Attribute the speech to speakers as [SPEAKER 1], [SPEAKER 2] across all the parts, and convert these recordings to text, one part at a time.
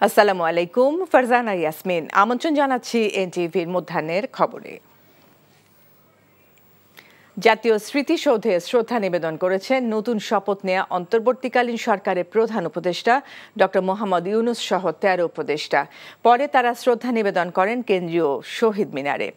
[SPEAKER 1] আসসালামু আলাইকুম, ফারজানা ইয়াসমিন আমন্ত্রণ জানাচ্ছি এনটিভির মধ্যাহ্নের খবরে। জাতীয় স্মৃতিসৌধে শ্রদ্ধা নিবেদন করেছেন নতুন শপথ নেয়া অন্তর্বর্তীকালীন সরকারের প্রধান উপদেষ্টা ডক্টর মোহাম্মদ ইউনূস সহ ১৩ উপদেষ্টা। পরে তারা শ্রদ্ধা নিবেদন করেন কেন্দ্রীয় শহীদ মিনারে।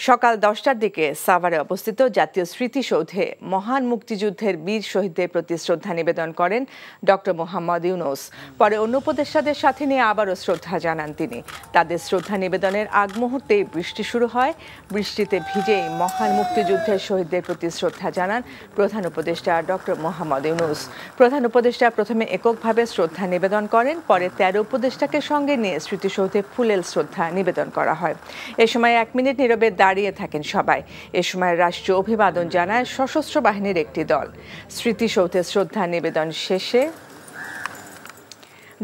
[SPEAKER 1] সকাল ১০টার দিকে সাভারে অবস্থিত জাতীয় স্মৃতিসৌধে মহান মুক্তিযুদ্ধের বীর শহীদদের প্রতি শ্রদ্ধা নিবেদন করেন ডক্টর মোহাম্মদ ইউনূস। পরে অন্য উপদেষ্টাদের সাথে নিয়ে আবারও শ্রদ্ধা জানান তিনি। তাদের শ্রদ্ধা নিবেদনের আগ মুহূর্তেই বৃষ্টি শুরু হয়। বৃষ্টিতে ভিজেই মহান মুক্তিযুদ্ধের শহীদদের প্রতি শ্রদ্ধা জানান প্রধান উপদেষ্টা ডক্টর মোহাম্মদ ইউনূস। প্রধান উপদেষ্টা প্রথমে এককভাবে শ্রদ্ধা নিবেদন করেন, পরে ১৩ উপদেষ্টাকে সঙ্গে নিয়ে স্মৃতিসৌধে ফুলেল শ্রদ্ধা নিবেদন করা হয়। এ সময় ১ মিনিট নীরবে দাঁড়িয়ে থাকেন সবাই। এ সময় রাষ্ট্রীয় অভিবাদন জানায় সশস্ত্র বাহিনীর একটি দল। স্মৃতিসৌধে শ্রদ্ধা নিবেদন শেষে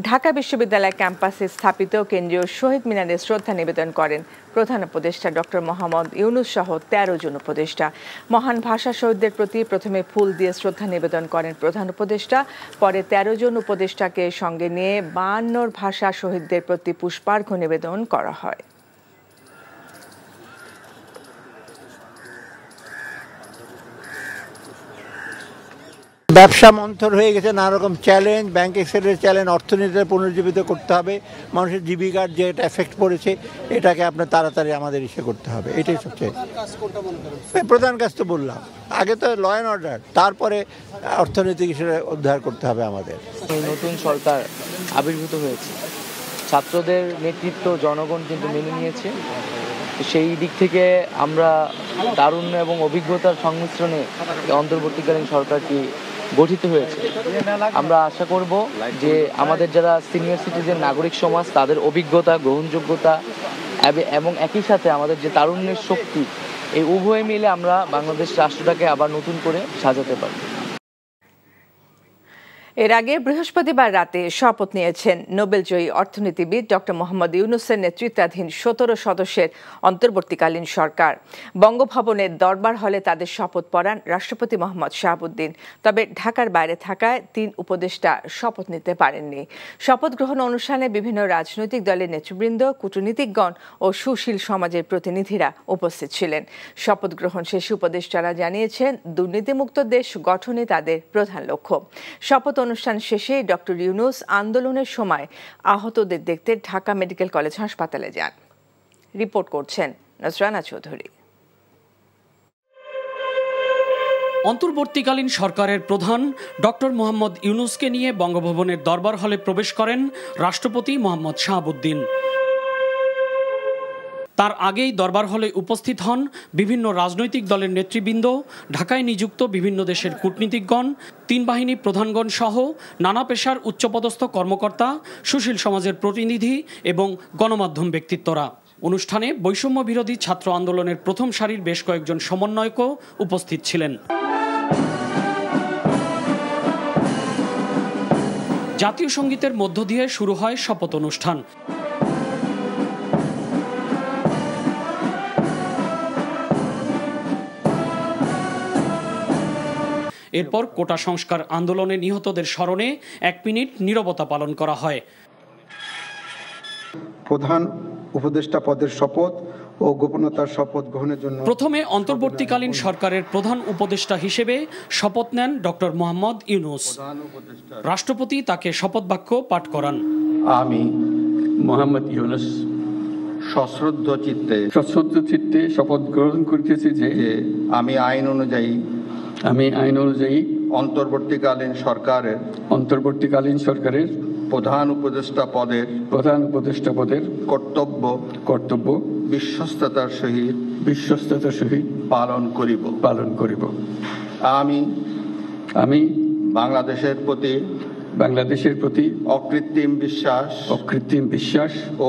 [SPEAKER 1] ঢাকা বিশ্ববিদ্যালয় ক্যাম্পাসে স্থাপিত কেন্দ্রীয় শহীদ মিনারে শ্রদ্ধা নিবেদন করেন প্রধান উপদেষ্টা ডক্টর মোহাম্মদ ইউনূস সহ ১৩ জন উপদেষ্টা। মহান ভাষা শহীদদের প্রতি প্রথমে ফুল দিয়ে শ্রদ্ধা নিবেদন করেন প্রধান উপদেষ্টা। পরে ১৩ জন উপদেষ্টাকে সঙ্গে নিয়ে ৫২ ভাষা শহীদদের প্রতি পুষ্পার্ঘ্য নিবেদন করা হয়।
[SPEAKER 2] ব্যবসা মন্থর হয়ে গেছে, নানা রকম চ্যালেঞ্জ, ব্যাংক এক্সেলের চ্যালেঞ্জ, অর্থনীতিতে পুনর্জীবিত করতে হবে, মানুষের জীবিকার যে এটা এফেক্ট পড়েছে এটাকে আপনার তাড়াতাড়ি আমাদের ইসে করতে হবে। এটাই সবচেয়ে প্রধান কাজ। তো বললাম আগে তো ল অ্যান্ড অর্ডার, তারপরে অর্থনৈতিক হিসেবে উদ্ধার করতে হবে আমাদের।
[SPEAKER 3] নতুন সরকার আবির্ভূত হয়েছে, ছাত্রদের নেতৃত্ব জনগণ কিন্তু মেনে নিয়েছে। সেই দিক থেকে আমরা তারুণ্য এবং অভিজ্ঞতার সংমিশ্রণে অন্তর্বর্তীকালীন সরকারটি গঠিত হয়েছে। আমরা আশা করব যে আমাদের যারা সিনিয়র সিটিজেন নাগরিক সমাজ তাদের অভিজ্ঞতা, গ্রহণযোগ্যতা এবং একই সাথে আমাদের যে তারুণ্যের শক্তি, এই উভয় মিলে আমরা বাংলাদেশ রাষ্ট্রটাকে আবার নতুন করে সাজাতে পারি।
[SPEAKER 1] এর আগে বৃহস্পতিবার রাতে শপথ নিয়েছেন নোবেলজয়ী অর্থনীতিবিদ ডক্টর মোহাম্মদ ইউনূসের নেতৃত্বাধীন ১৭ সদস্যের অন্তর্বর্তীকালীন সরকার। বঙ্গভবনের দরবার হলে তাদের শপথ পড়ান রাষ্ট্রপতি মোহাম্মদ শাহাবুদ্দিন। তবে ঢাকার বাইরে থাকায় ৩ উপদেষ্টা শপথ নিতে পারেননি। শপথ গ্রহণ অনুষ্ঠানে বিভিন্ন রাজনৈতিক দলের নেতৃবৃন্দ, কূটনীতিকগণ ও সুশীল সমাজের প্রতিনিধিরা উপস্থিত ছিলেন। শপথ গ্রহণ শেষে উপদেষ্টারা জানিয়েছেন দুর্নীতিমুক্ত দেশ গঠনই তাদের প্রধান লক্ষ্য। শপথ অনুষ্ঠান শেষে ডক্টর ইউনূস আন্দোলনের সময় আহতদের দেখতে ঢাকা মেডিকেল কলেজ হাসপাতালে যান। রিপোর্ট করছেন নজরানা চৌধুরী।
[SPEAKER 4] অন্তর্বর্তীকালীন সরকারের প্রধান ডক্টর মোহাম্মদ ইউনূসকে নিয়ে বঙ্গভবনের দরবার হলে প্রবেশ করেন রাষ্ট্রপতি মোহাম্মদ শাহাবুদ্দিন। তার আগেই দরবার হলে উপস্থিত হন বিভিন্ন রাজনৈতিক দলের নেতৃবৃন্দ, ঢাকায় নিযুক্ত বিভিন্ন দেশের কূটনীতিকগণ, ৩ বাহিনী প্রধানগণ সহ নানা পেশার উচ্চপদস্থ কর্মকর্তা, সুশীল সমাজের প্রতিনিধি এবং গণমাধ্যম ব্যক্তিত্বরা। অনুষ্ঠানে বৈষম্য বিরোধী ছাত্র আন্দোলনের প্রথম সারির বেশ কয়েকজন সমন্বয়কও উপস্থিত ছিলেন। জাতীয় সঙ্গীতের মধ্য দিয়ে শুরু হয় শপথ অনুষ্ঠান। এরপর কোটা সংস্কার আন্দোলনে নিহতদের স্মরণে ১ মিনিট নীরবতা পালন করা হয়।
[SPEAKER 5] প্রধান উপদেষ্টা পদের শপথ ও গোপনতার শপথ গ্রহণের জন্য
[SPEAKER 4] প্রথমে অন্তর্বর্তীকালীন সরকারের প্রধান উপদেষ্টা হিসেবে শপথ নেন ডক্টর মোহাম্মদ ইউনূস। রাষ্ট্রপতি তাকে শপথ বাক্য পাঠ করান।
[SPEAKER 6] আমি মোহাম্মদ ইউনূস
[SPEAKER 5] সশ্রদ্ধ
[SPEAKER 6] চিত্তে শপথ গ্রহণ করিতেছি যে
[SPEAKER 5] আমি আইন অনুযায়ী অন্তর্বর্তীকালীন সরকারের প্রধান উপদেষ্টা পদের কর্তব্য বিশ্বস্ততার সহিত পালন করিব। আমি বাংলাদেশের প্রতি অকৃত্রিম বিশ্বাস ও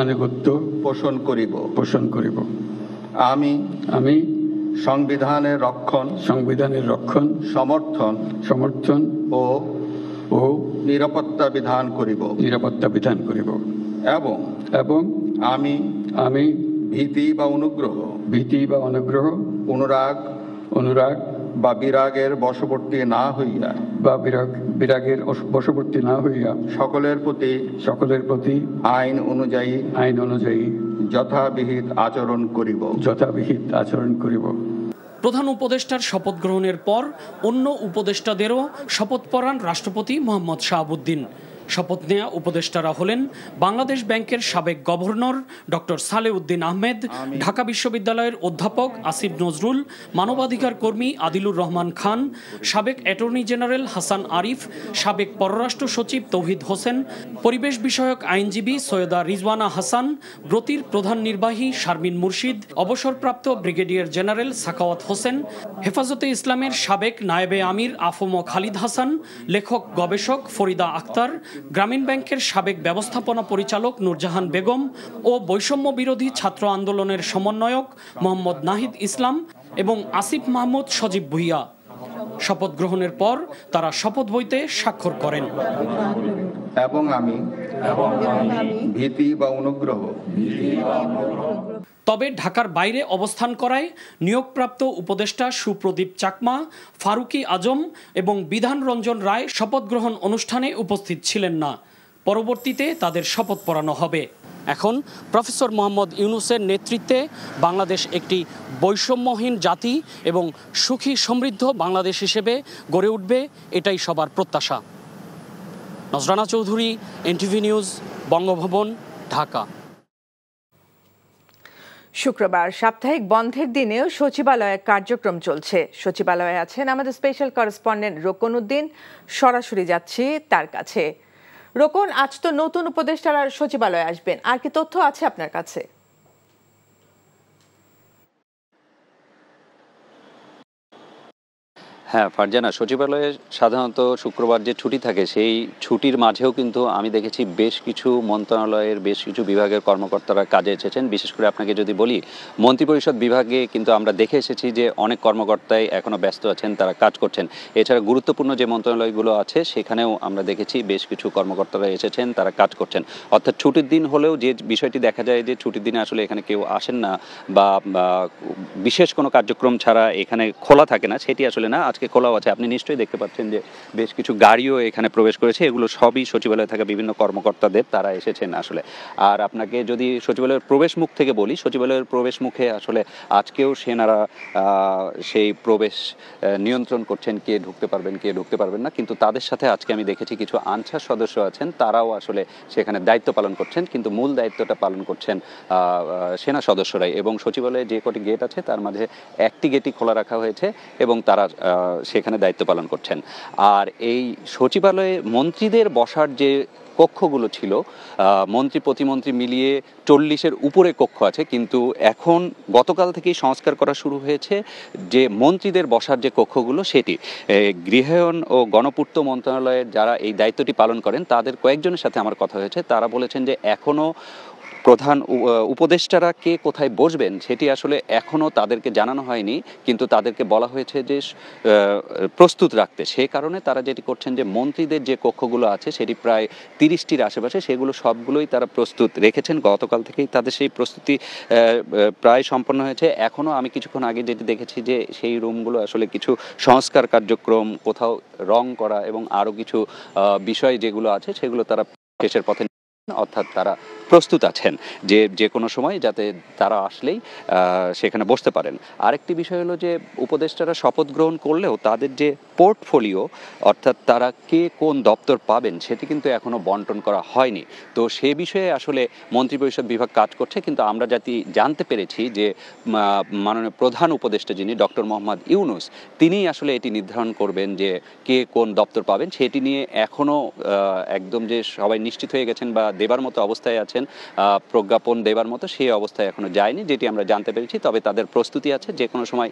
[SPEAKER 5] আনুগত্য পোষণ করিব। আমি সংবিধানের রক্ষণ সমর্থন ও নিরাপত্তা বিধান করিব এবং আমি ভীতি বা অনুগ্রহ অনুরাগ
[SPEAKER 6] বা বিরাগের বশবর্তী না হইয়া সকলের প্রতি আইন অনুযায়ী যথাবিহিত আচরণ করিব।
[SPEAKER 4] প্রধান উপদেষ্টার শপথ গ্রহণের পর অন্য উপদেষ্টাদেরও শপথ পড়ান রাষ্ট্রপতি মোহাম্মদ শাহাবুদ্দিন। শপথ নেয়া উপদেষ্টারা হলেন বাংলাদেশ ব্যাংকের সাবেক গভর্নর ডক্টর সালেউদ্দিন আহমেদ, ঢাকা বিশ্ববিদ্যালয়ের অধ্যাপক আসিফ নজরুল, মানবাধিকার কর্মী আদিলুর রহমান খান, সাবেক অ্যাটর্নি জেনারেল হাসান আরিফ, সাবেক পররাষ্ট্র সচিব তৌহিদ হোসেন, পরিবেশ বিষয়ক আইনজীবী সৈয়দা রিজওয়ানা হাসান, ব্রতির প্রধান নির্বাহী শারমিন মুর্শিদ, অবসরপ্রাপ্ত ব্রিগেডিয়ার জেনারেল সাখাওয়াত হোসেন, হেফাজতে ইসলামের সাবেক নায়েবে আমির আফম খালিদ হাসান, লেখক গবেষক ফরিদা আক্তার, গ্রামীণ ব্যাংকের সাবেক ব্যবস্থাপনা পরিচালক নূরজাহান বেগম ও বৈষম্য বিরোধী ছাত্র আন্দোলনের সমন্বয়ক মোহাম্মদ নাহিদ ইসলাম এবং আসিফ মাহমুদ সজীব ভুইয়া। শপথ গ্রহণের পর তারা শপথ বইতে স্বাক্ষর করেন।
[SPEAKER 6] এবং আমি ভীতি বা অনুগ্রহ
[SPEAKER 4] তবে ঢাকার বাইরে অবস্থান করায় নিয়োগপ্রাপ্ত উপদেষ্টা সুপ্রদীপ চাকমা, ফারুকি আজম এবং বিধান রঞ্জন রায় শপথ গ্রহণ অনুষ্ঠানে উপস্থিত ছিলেন না। পরবর্তীতে তাদের শপথ পড়ানো হবে। এখন প্রফেসর মোহাম্মদ ইউনূসের নেতৃত্বে বাংলাদেশ একটি বৈষম্যহীন জাতি এবং সুখী সমৃদ্ধ বাংলাদেশ হিসেবে গড়ে উঠবে, এটাই সবার প্রত্যাশা। নজরানা চৌধুরী, এনটিভি নিউজ, বঙ্গভবন, ঢাকা।
[SPEAKER 1] শুক্রবার সাপ্তাহিক বন্ধের দিনেও সচিবালয়ে কার্যক্রম চলছে। সচিবালয়ে আছেন আমাদের স্পেশাল করেসপন্ডেন্ট রোকন উদ্দিন। সরাসরি যাচ্ছি তার কাছে। রোকন, আজ তো নতুন উপদেষ্টারা সচিবালয়ে আসবেন, আর কি তথ্য আছে আপনার কাছে?
[SPEAKER 7] হ্যাঁ ফারজানা, সচিবালয়ে সাধারণত শুক্রবার যে ছুটি থাকে সেই ছুটির মাঝেও কিন্তু আমি দেখেছি বেশ কিছু মন্ত্রণালয়ের বেশ কিছু বিভাগের কর্মকর্তারা কাজে এসেছেন। বিশেষ করে আপনাকে যদি বলি, মন্ত্রিপরিষদ বিভাগে কিন্তু আমরা দেখে এসেছি যে অনেক কর্মকর্তাই এখনও ব্যস্ত আছেন, তারা কাজ করছেন। এছাড়া গুরুত্বপূর্ণ যে মন্ত্রণালয়গুলো আছে সেখানেও আমরা দেখেছি বেশ কিছু কর্মকর্তারা এসেছেন, তারা কাজ করছেন। অর্থাৎ ছুটির দিন হলেও যে বিষয়টি দেখা যায় যে ছুটির দিনে আসলে এখানে কেউ আসেন না বা বিশেষ কোনো কার্যক্রম ছাড়া এখানে খোলা থাকে না, সেটি আসলে না, আজকে খোলাও আছে। আপনি নিশ্চয়ই দেখতে পাচ্ছেন যে বেশ কিছু গাড়িও এখানে প্রবেশ করেছে। এগুলো সবই সচিবালয়ে থাকা বিভিন্ন কর্মকর্তাদের, তারা এসেছেন আসলে। আর আপনাকে যদি সচিবালয়ের প্রবেশ মুখ থেকে বলি, সচিবালয়ের প্রবেশ মুখে আসলে আজকেও সেনারা সেই প্রবেশ নিয়ন্ত্রণ করছেন, কে ঢুকতে পারবেন কে ঢুকতে পারবেন না। কিন্তু তাদের সাথে আজকে আমি দেখেছি কিছু আনসার সদস্য আছেন, তারাও আসলে সেখানে দায়িত্ব পালন করছেন, কিন্তু মূল দায়িত্বটা পালন করছেন সেনা সদস্যরাই। এবং সচিবালয়ে যে কটি গেট আছে তার মাঝে একটি গেটই খোলা রাখা হয়েছে এবং তারা সেখানে দায়িত্ব পালন করছেন। আর এই সচিবালয়ে মন্ত্রীদের বসার যে কক্ষগুলো ছিল, মন্ত্রী প্রতিমন্ত্রী মিলিয়ে 40-এর উপরে কক্ষ আছে, কিন্তু এখন গতকাল থেকেই সংস্কার করা শুরু হয়েছে যে মন্ত্রীদের বসার যে কক্ষগুলো সেটি। গৃহায়ন ও গণপূর্ত মন্ত্রণালয়ের যারা এই দায়িত্বটি পালন করেন তাদের কয়েকজনের সাথে আমার কথা হয়েছে, তারা বলেছেন যে এখনও প্রধান উপদেষ্টারা কে কোথায় বসবেন সেটি আসলে এখনও তাদেরকে জানানো হয়নি, কিন্তু তাদেরকে বলা হয়েছে যে প্রস্তুত রাখতে। সে কারণে তারা যেটি করছেন যে মন্ত্রীদের যে কক্ষগুলো আছে সেটি প্রায় 30-টির আশেপাশে, সেগুলো সবগুলোই তারা প্রস্তুত রেখেছেন। গতকাল থেকেই তাদের সেই প্রস্তুতি প্রায় সম্পন্ন হয়েছে। এখনও আমি কিছুক্ষণ আগে যেটি দেখেছি যে সেই রুমগুলো আসলে কিছু সংস্কার কার্যক্রম, কোথাও রং করা এবং আরও কিছু বিষয় যেগুলো আছে সেগুলো তারা শেষের পথে, অর্থাৎ তারা প্রস্তুত আছেন যে কোনো সময় যাতে তারা আসলেই সেখানে বসতে পারেন। আরেকটি বিষয় হলো যে উপদেষ্টারা শপথ গ্রহণ করলেও তাদের যে পোর্টফোলিও, অর্থাৎ তারা কে কোন দপ্তর পাবেন সেটি কিন্তু এখনও বন্টন করা হয়নি। তো সে বিষয়ে আসলে মন্ত্রিপরিষদ বিভাগ কাজ করছে, কিন্তু আমরা জানতে পেরেছি যে মাননীয় প্রধান উপদেষ্টা যিনি ডক্টর মোহাম্মদ ইউনূস, তিনিই আসলে এটি নির্ধারণ করবেন যে কে কোন দপ্তর পাবেন। সেটি নিয়ে এখনও একদম যে সবাই নিশ্চিত হয়ে গেছেন বা দেবার মতো অবস্থায় আছেন, প্রজ্ঞাপন দেবার মতো সেই অবস্থায় এখনো যায়নি, যেটি আমরা জানতে পেরেছি। তবে তাদের প্রস্তুতি আছে, যে কোনো সময়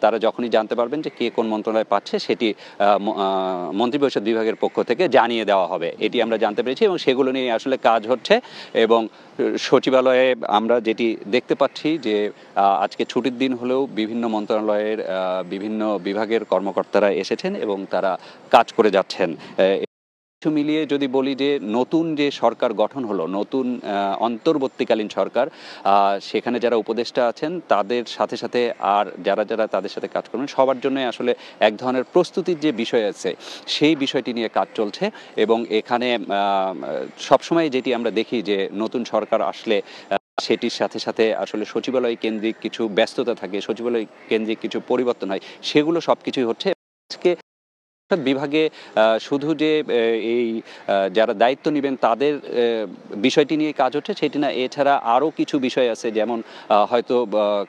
[SPEAKER 7] তারা যখনই জানতে পারবেন যে কে কোন মন্ত্রণালয় পাচ্ছে সেটি মন্ত্রিপরিষদ বিভাগের পক্ষ থেকে জানিয়ে দেওয়া হবে, এটি আমরা জানতে পেরেছি এবং সেগুলো নিয়ে আসলে কাজ হচ্ছে। এবং সচিবালয়ে আমরা যেটি দেখতে পাচ্ছি যে আজকে ছুটির দিন হলেও বিভিন্ন মন্ত্রণালয়ের বিভিন্ন বিভাগের কর্মকর্তারা এসেছেন এবং তারা কাজ করে যাচ্ছেন। কিছু মিলিয়ে যদি বলি যে নতুন যে সরকার গঠন হলো, নতুন অন্তর্বর্তীকালীন সরকার, সেখানে যারা উপদেষ্টা আছেন তাদের সাথে সাথে আর যারা যারা তাদের সাথে কাজ করবেন সবার জন্য আসলে এক ধরনের প্রস্তুতির যে বিষয় আছে সেই বিষয়টি নিয়ে কাজ চলছে। এবং এখানে সবসময় যেটি আমরা দেখি যে নতুন সরকার আসলে সেটির সাথে সাথে আসলে সচিবালয় কেন্দ্রিক কিছু ব্যস্ততা থাকে, সচিবালয় কেন্দ্রিক কিছু পরিবর্তন হয়, সেগুলো সব কিছুই হচ্ছে। আজকে বিভাগে শুধু যে এই যারা দায়িত্ব নেবেন তাদের বিষয়টি নিয়ে কাজ হচ্ছে সেটি না, এছাড়া আরও কিছু বিষয় আছে, যেমন হয়তো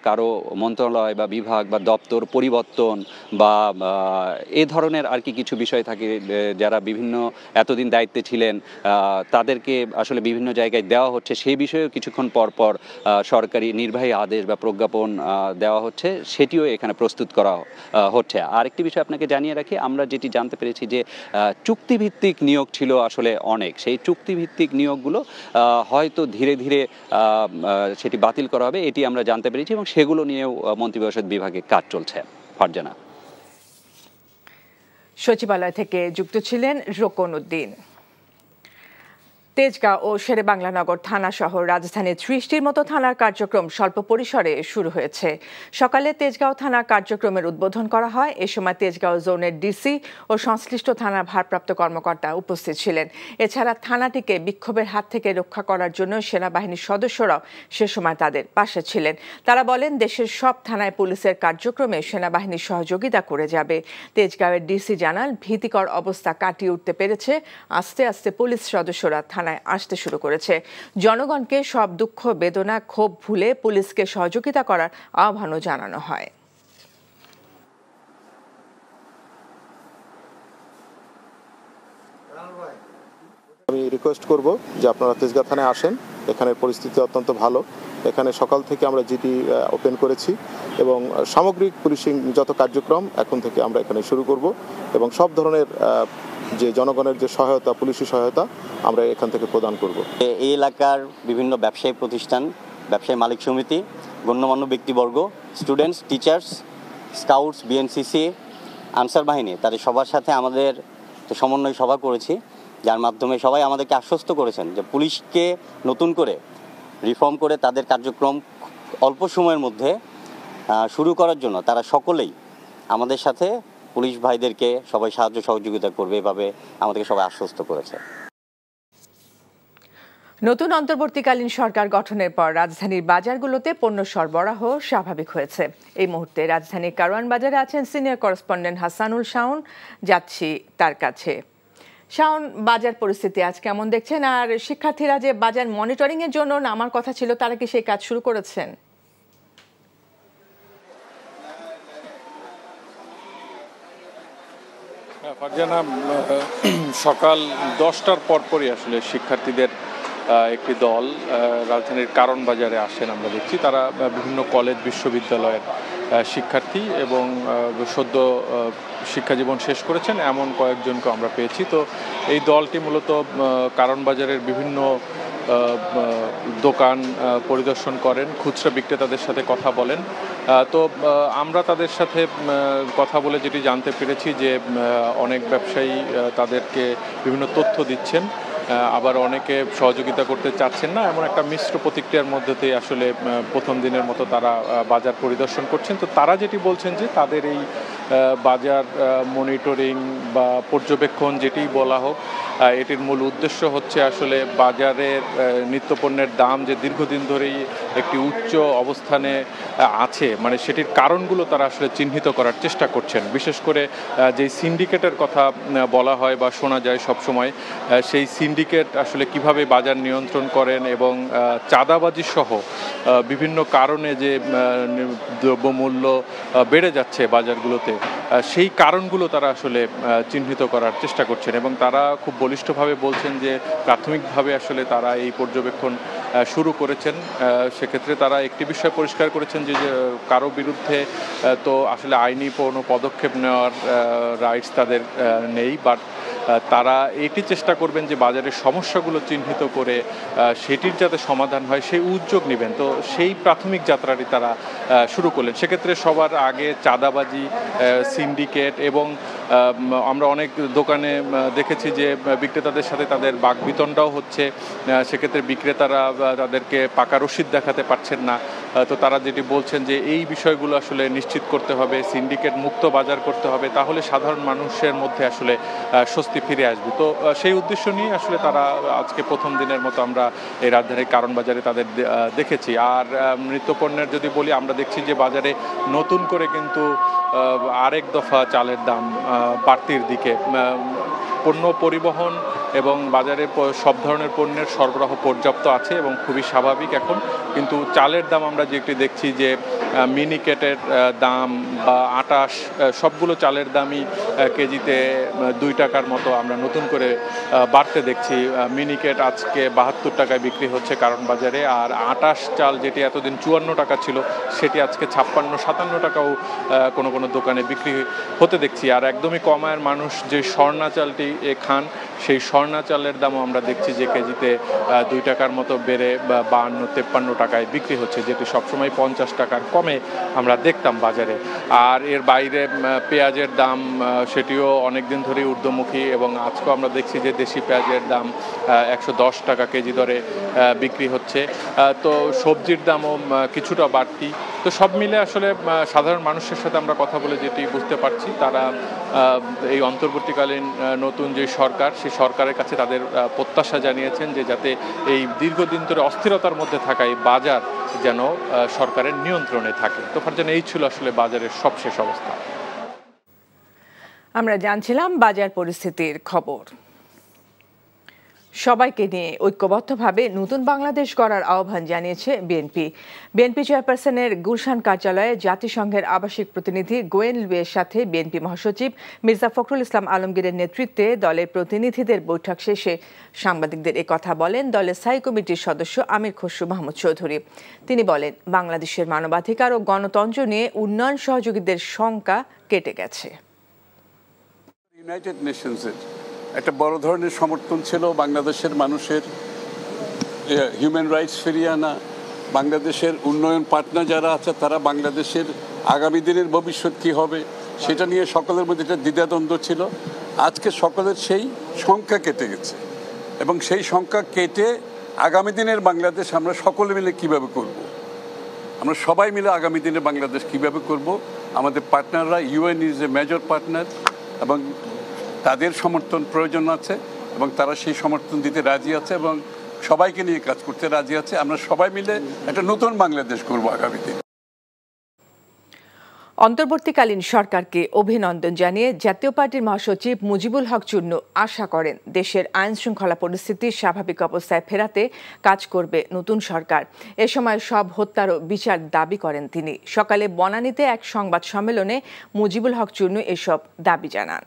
[SPEAKER 7] কারো মন্ত্রণালয় বা বিভাগ বা দপ্তর পরিবর্তন বা এ ধরনের আর কি কিছু বিষয় থাকে, যারা বিভিন্ন এতদিন দায়িত্বে ছিলেন তাদেরকে আসলে বিভিন্ন জায়গায় দেওয়া হচ্ছে, সেই বিষয়েও কিছুক্ষণ পর পর সরকারি নির্বাহী আদেশ বা প্রজ্ঞাপন দেওয়া হচ্ছে, সেটিও এখানে প্রস্তুত করা হচ্ছে। আরেকটি বিষয় আপনাকে জানিয়ে রাখি, আমরা যেটি জানতে পেরেছি যে চুক্তিভিত্তিক নিয়োগ ছিল আসলে অনেক, সেই চুক্তিভিত্তিক নিয়োগগুলো হয়তো ধীরে ধীরে সেটি বাতিল করা হবে, এটি আমরা জানতে পেরেছি এবং সেগুলো নিয়েও মন্ত্রিপরিষদ বিভাগে কাজ চলছে। ফারজানা।
[SPEAKER 1] সচিবালয় থেকে যুক্ত ছিলেন রোকন উদ্দিন। তেজগাঁও ও শেরেবাংলানগর থানা সহ রাজধানীর ৩০টির মতো থানার কার্যক্রম স্বল্প পরিসরে শুরু হয়েছে। সকালে তেজগাঁও থানার কার্যক্রমের উদ্বোধন করা হয়। এ সময় তেজগাঁও জোনের ডিসি ও সংশ্লিষ্ট থানার ভারপ্রাপ্ত কর্মকর্তা উপস্থিত ছিলেন। এছাড়া থানাটিকে বিক্ষোভের হাত থেকে রক্ষা করার জন্য সেনাবাহিনীর সদস্যরাও সে সময় তাদের পাশে ছিলেন। তারা বলেন, দেশের সব থানায় পুলিশের কার্যক্রমে সেনাবাহিনীর সহযোগিতা করে যাবে। তেজগাঁওয়ের ডিসি জানান, ভীতিকর অবস্থা কাটিয়ে উঠতে পেরেছে, আস্তে আস্তে পুলিশ সদস্যরা থানায় আসতে শুরু করেছে। জনগণকে সব দুঃখ বেদনা ক্ষোভ ভুলে পুলিশকে সহযোগিতা করার আহ্বানও জানানো হয়।
[SPEAKER 8] আমি রিকোয়েস্ট করব যে আপনারা তেজগাঁও থানায় আসেন, এখানের পরিস্থিতি অত্যন্ত ভালো। এখানে সকাল থেকে আমরা জিটি ওপেন করেছি এবং সামগ্রিক পুলিশিং যত কার্যক্রম এখন থেকে আমরা এখানে শুরু করব এবং সব ধরনের যে জনগণের যে সহায়তা, পুলিশি সহায়তা আমরা এখান থেকে প্রদান করব।
[SPEAKER 9] এই এলাকার বিভিন্ন ব্যবসায়ী প্রতিষ্ঠান, ব্যবসায়ী মালিক সমিতি, গণ্যমান্য ব্যক্তিবর্গ, students, teachers, scouts, BNCC, answer বাহিনী, তাদের সবার সাথে আমাদের সমন্বয় সভা করেছি, যার মাধ্যমে সবাই আমাদেরকে আশ্বস্ত করেছেন যে পুলিশকে নতুন করে রিফর্ম করে তাদের কার্যক্রম অল্প সময়ের মধ্যে শুরু করার জন্য তারা সকলেই আমাদের সাথে পুলিশ ভাইদেরকে সবাই সাহায্য সহযোগিতা করবে, এভাবে আমাদেরকে সবাই আশ্বস্ত করেছে।
[SPEAKER 1] নতুন অন্তর্বর্তীকালীন সরকার গঠনের পর রাজধানীর বাজারগুলোতে পণ্য সরবরাহ স্বাভাবিক হয়েছে। এই মুহূর্তে রাজধানীর কারওয়ান বাজারে আছেন সিনিয়র করেসপন্ডেন্ট হাসানুল শাওন, যাচ্ছি তার কাছে। শাওন, বাজার পরিস্থিতি আজ কেমন দেখছেন? আর শিক্ষার্থীরা যে বাজার মনিটরিং এর জন্য নামার কথা ছিল, তারা কি সেই কাজ শুরু করেছেন?
[SPEAKER 6] ফারজানা, সকাল 10টার পরপরই আসলে শিক্ষার্থীদের একটি দল রাজধানীর কারওয়ান বাজারে আসেন। আমরা দেখছি তারা বিভিন্ন কলেজ, বিশ্ববিদ্যালয়ের শিক্ষার্থী এবং সদ্য শিক্ষাজীবন শেষ করেছেন এমন কয়েকজনকে আমরা পেয়েছি। তো এই দলটি মূলত কারওয়ান বাজারের বিভিন্ন দোকান পরিদর্শন করেন, খুচরা বিক্রেতাদের সাথে কথা বলেন। তো আমরা তাদের সাথে কথা বলে যেটি জানতে পেরেছি যে অনেক ব্যবসায়ী তাদেরকে বিভিন্ন তথ্য দিচ্ছেন, আবার অনেকে সহযোগিতা করতে চাচ্ছেন না, এমন একটা মিশ্র প্রতিক্রিয়ার মধ্যেতেই আসলে প্রথম দিনের মতো তারা বাজার পরিদর্শন করছেন। তো তারা যেটি বলছেন যে তাদের এই বাজার মনিটরিং বা পর্যবেক্ষণ যেটি বলা হোক, এটির মূল উদ্দেশ্য হচ্ছে আসলে বাজারের নিত্যপণ্যের দাম যে দীর্ঘদিন ধরেই একটি উচ্চ অবস্থানে আছে, মানে সেটির কারণগুলো তারা আসলে চিহ্নিত করার চেষ্টা করছেন। বিশেষ করে যেই সিন্ডিকেটের কথা বলা হয় বা শোনা যায় সবসময়, সেই সিন্ডিকেট আসলে কিভাবে বাজার নিয়ন্ত্রণ করেন এবং চাঁদাবাজি সহ বিভিন্ন কারণে যে দ্রব্যমূল্য বেড়ে যাচ্ছে বাজারগুলোতে, সেই কারণগুলো তারা আসলে চিহ্নিত করার চেষ্টা করছেন এবং তারা খুব বলিষ্ঠভাবে বলছেন যে প্রাথমিকভাবে আসলে তারা এই পর্যবেক্ষণ শুরু করেছেন। সেক্ষেত্রে তারা একটি বিষয় পরিষ্কার করেছেন যে কারো বিরুদ্ধে তো আসলে আইনি কোনো পদক্ষেপ নেওয়ার রাইটস তাদের নেই, বাট তারা এটি চেষ্টা করবেন যে বাজারের সমস্যাগুলো চিহ্নিত করে সেটির যাতে সমাধান হয় সেই উদ্যোগ নেবেন। তো সেই প্রাথমিক যাত্রাটি তারা শুরু করলেন। সেক্ষেত্রে সবার আগে চাঁদাবাজি, সিন্ডিকেট এবং আমরা অনেক দোকানে দেখেছি যে বিক্রেতাদের সাথে তাদের বাকবিতণ্ডাও হচ্ছে, সেক্ষেত্রে বিক্রেতারা তাদেরকে পাকা রসিদ দেখাতে পারছেন না। তো তারা যেটি বলছেন যে এই বিষয়গুলো আসলে নিশ্চিত করতে হবে, সিন্ডিকেট মুক্ত বাজার করতে হবে, তাহলে সাধারণ মানুষের মধ্যে আসলে স্বস্তি ফিরে আসবে। তো সেই উদ্দেশ্য নিয়ে আসলে তারা আজকে প্রথম দিনের মতো আমরা এই রাজধানীর কারণ বাজারে তাদের দেখেছি। আর নিত্যপণ্যের যদি বলি, আমরা দেখছি যে বাজারে নতুন করে কিন্তু আরেক দফা চালের দাম বাড়তির দিকে। পণ্য পরিবহন এবং বাজারে সব ধরনের পণ্যের সরবরাহ পর্যাপ্ত আছে এবং খুবই স্বাভাবিক এখন, কিন্তু চালের দাম আমরা যেটি দেখছি যে মিনিকেটের দাম বা আটাশ সবগুলো চালের দামই কেজিতে 2 টাকার মতো আমরা নতুন করে বাড়তে দেখছি। মিনিকেট আজকে 72 টাকায় বিক্রি হচ্ছে কারণ বাজারে, আর আটাশ চাল যেটি এতদিন 54 টাকা ছিল সেটি আজকে 56-57 টাকাও কোনো কোনো দোকানে বিক্রি হতে দেখছি। আর একদমই কম আয়ের মানুষ যে স্বর্ণা চালটি খান, সেই স্বর্ণা চালের দামও আমরা দেখছি যে কেজিতে 2 টাকার মতো বেড়ে 52-53 টাকায় বিক্রি হচ্ছে, যেটি সবসময় 50 টাকার কমে আমরা দেখতাম বাজারে। আর এর বাইরে পেঁয়াজের দাম সেটিও অনেকদিন ধরেই ঊর্ধ্বমুখী এবং আজকেও আমরা দেখছি যে দেশি পেঁয়াজের দাম 110 টাকা কেজি দরে বিক্রি হচ্ছে। তো সবজির দামও কিছুটা বাড়তি। তো সব মিলে আসলে সাধারণ মানুষের সাথে আমরা কথা বলে যেটি বুঝতে পারছি, তারা এই অন্তর্বর্তীকালীন নতুন যে সরকার, সেই সরকারের কাছে তাদের প্রত্যাশা জানিয়েছেন যে যাতে এই দীর্ঘদিন ধরে অস্থিরতার মধ্যে থাকা এই বাজার যেন সরকারের নিয়ন্ত্রণে থাকে। তো ফারজানা, এই ছিল আসলে বাজারের সবশেষ অবস্থা।
[SPEAKER 1] আমরা জানছিলাম বাজার পরিস্থিতির খবর। সবাইকে নিয়ে ঐক্যবদ্ধভাবে নতুন বাংলাদেশ গড়ার আহ্বান জানিয়েছে বিএনপি চেয়ারপারসনের গুলশান কার্যালয়ে জাতিসংঘের আবাসিক প্রতিনিধি গোয়েন লুইয়ের সাথে বিএনপি মহাসচিব মির্জা ফখরুল ইসলাম আলমগীরের নেতৃত্বে দলের প্রতিনিধিদের বৈঠক শেষে সাংবাদিকদের একথা বলেন দলের স্থায়ী কমিটির সদস্য আমির খসরু মাহমুদ চৌধুরী। তিনি বলেন, বাংলাদেশের মানবাধিকার ও গণতন্ত্র নিয়ে উন্নয়ন সহযোগীদের শঙ্কা কেটে গেছে।
[SPEAKER 10] ইউনাইটেড নেশনসের একটা বড় ধরনের সমর্থন ছিল বাংলাদেশের মানুষের হিউম্যান রাইটস ফিরিয়ে আনা, বাংলাদেশের উন্নয়ন পার্টনার যারা আছে তারা বাংলাদেশের আগামী দিনের ভবিষ্যৎ কী হবে সেটা নিয়ে সকলের মধ্যে একটা দ্বিধাদ্বন্দ্ব ছিল। আজকে সকলের সেই সংখ্যা কেটে গেছে এবং সেই সংখ্যা কেটে আগামী দিনের বাংলাদেশ আমরা সকলে মিলে কিভাবে করব, আমরা সবাই মিলে আগামী দিনে বাংলাদেশ কিভাবে করব, আমাদের পার্টনাররা UN is a major partner এবং তাদের সমর্থন প্রয়োজন আছে এবং তারা সেই সমর্থন দিতে রাজি আছে এবং সবাইকে নিয়ে কাজ করতে রাজি আছে। আমরা সবাই মিলে একটা নতুন বাংলাদেশ করব আগামী দিনে।
[SPEAKER 1] অন্তর্বর্তীকালীন সরকারকে অভিনন্দন জানিয়ে জাতীয় পার্টির মহাসচিব মুজিবুল হক চুন্নু আশা করেন দেশের আইন শৃঙ্খলা পরিস্থিতি স্বাভাবিক অবস্থায় ফেরাতে কাজ করবে নতুন সরকার। এ সময় সব হত্যারও বিচার দাবি করেন তিনি। সকালে বনানীতে এক সংবাদ সম্মেলনে মুজিবুল হক চুন্নু এসব দাবি জানান।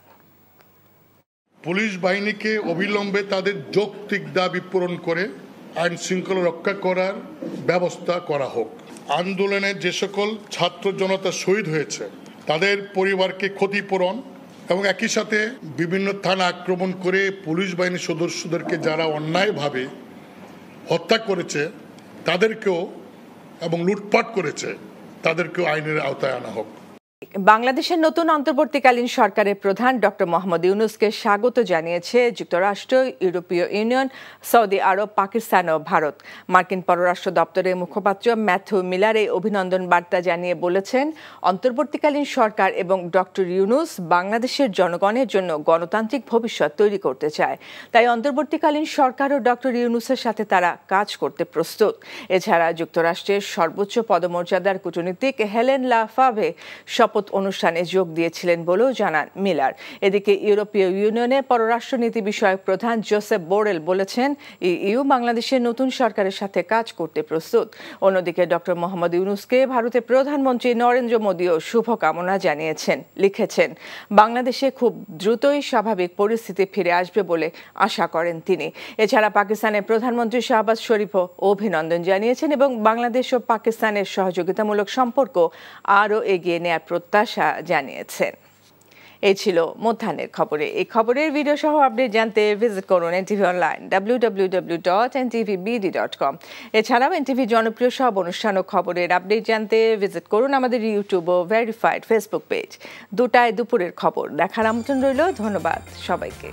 [SPEAKER 11] পুলিশ বাহিনীকে অবিলম্বে তাদের যৌক্তিক দাবি পূরণ করে আইন শৃঙ্খলা রক্ষা করার ব্যবস্থা করা হোক। আন্দোলনে যে সকল ছাত্র জনতা শহীদ হয়েছে তাদের পরিবারকে ক্ষতিপূরণ এবং একই সাথে বিভিন্ন থানা আক্রমণ করে পুলিশ বাহিনীর সদস্যদেরকে যারা অন্যায়ভাবে হত্যা করেছে তাদেরকেও এবং লুটপাট করেছে তাদেরকেও আইনের আওতায় আনা হোক।
[SPEAKER 1] বাংলাদেশের নতুন অন্তর্বর্তীকালীন সরকারের প্রধান ডক্টর মোহাম্মদ ইউনূসকে স্বাগত জানিয়েছে যুক্তরাষ্ট্র, ইউরোপীয় ইউনিয়ন, সৌদি আরব, পাকিস্তান ও ভারত। মার্কিন পররাষ্ট্র দপ্তরের মুখপাত্র ম্যাথিউ মিলার এই অভিনন্দন বার্তা জানিয়ে বলেছেন, অন্তর্বর্তীকালীন সরকার এবং ডক্টর ইউনূস বাংলাদেশের জনগণের জন্য গণতান্ত্রিক ভবিষ্যৎ তৈরি করতে চায়। তাই অন্তর্বর্তীকালীন সরকার ও ডক্টর ইউনূসের সাথে তারা কাজ করতে প্রস্তুত। এছাড়া যুক্তরাষ্ট্রের সর্বোচ্চ পদমর্যাদার কূটনীতিক হেলেন লাফাভে শপথ অনুষ্ঠানে যোগ দিয়েছিলেন বলেও জানান মিলার। এদিকে ইউরোপীয় ইউনিয়নের পররাষ্ট্রনীতি বিষয়ক প্রধান জোসেফ বোরেল বলেছেন, ইইউ বাংলাদেশের নতুন সরকারের সাথে কাজ করতে প্রস্তুত। অন্যদিকে ডক্টর মোহাম্মদ ইউনূসকে ভারতের প্রধানমন্ত্রী নরেন্দ্র মোদীও শুভকামনা জানিয়েছেন। লিখেছেন, বাংলাদেশে খুব দ্রুতই স্বাভাবিক পরিস্থিতি ফিরে আসবে বলে আশা করেন তিনি। এছাড়া পাকিস্তানের প্রধানমন্ত্রী শাহবাজ শরীফও অভিনন্দন জানিয়েছেন এবং বাংলাদেশ ও পাকিস্তানের সহযোগিতামূলক সম্পর্ক আরও এগিয়ে নেওয়ার প্রত্যাশা জানিয়েছেন। এই ছিল মধ্যাহ্নের খবরে। এই খবরের ভিডিও সহ আপডেট জানতে ভিজিট করুন এনটিভি অনলাইন www.ntvbd.com। এছাড়াও এনটিভি জনপ্রিয় সব অনুষ্ঠান ও খবরের আপডেট জানতে ভিজিট করুন আমাদের ইউটিউব ও ভেরিফাইড ফেসবুক পেজ। 2টায় দুপুরের খবর দেখার আমন্ত্রণ রইল। ধন্যবাদ সবাইকে।